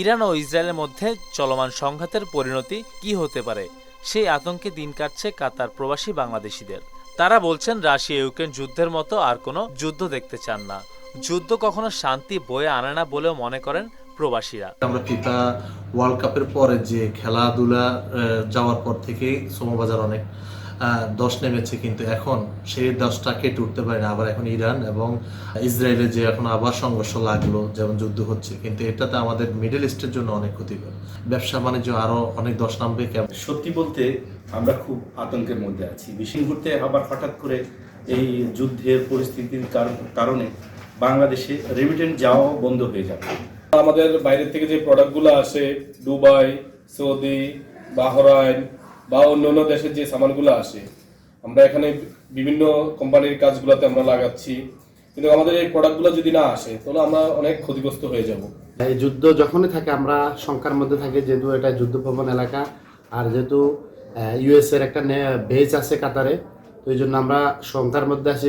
Iran ও ইসরায়েলের মধ্যে চলমান সংঘাতের পরিণতি কি হতে পারে, সেই আতঙ্কে দিন কাটছে কাতার প্রবাসী বাংলাদেশিদের। তারা বলছেন রাশিয়া ইউক্রেন যুদ্ধের মতো আর কোনো যুদ্ধ দেখতে চান না। যুদ্ধ কখনো শান্তি বয়ে আনে না বলেও মনে করেন প্রবাসীরা। আমরা ফিফা ওয়ার্ল্ড কাপের পরে যে খেলাধুলা যাওয়ার পর থেকেই শ্রমবাজার অনেক দশ নেমেছে, কিন্তু এখন সেই দশটা কেটে উঠতে পারে না। আবার এখন ইরান এবং ইসরায়েলের যে এখন আবার সংঘর্ষ লাগলো, যেমন যুদ্ধ হচ্ছে, কিন্তু এটাতে আমাদের মিডল ইস্টের জন্য অনেক ক্ষতিকর। ব্যবসা বাণিজ্য আরো অনেক দশ নামবে। সত্যি বলতে আমরা খুব আতঙ্কের মধ্যে আছি। বিশেষ মুহূর্তে আবার হঠাৎ করে এই যুদ্ধের পরিস্থিতির কারণে বাংলাদেশে রেমিটেন্স যাওয়া বন্ধ হয়ে যাবে। আমাদের বাইরের থেকে যে প্রোডাক্টগুলো আসে, দুবাই, সৌদি, বাহরাইন বা অন্যান্য দেশের যে সামানগুলো আসে, আমরা এখানে বিভিন্ন কোম্পানির কাজগুলোতে আমরা লাগাচ্ছি, কিন্তু আমাদের এই প্রোডাক্টগুলো যদি না আসে তাহলে আমরা অনেক ক্ষতিগ্রস্ত হয়ে যাব। এই যুদ্ধ যখনই থাকে আমরা শঙ্কার মধ্যে থাকি, যেহেতু এটা যুদ্ধপ্রবণ এলাকা, আর যেহেতু ইউএস এর একটা বেজ আছে কাতারে, তো এই জন্য আমরা শঙ্কার মধ্যে আছি।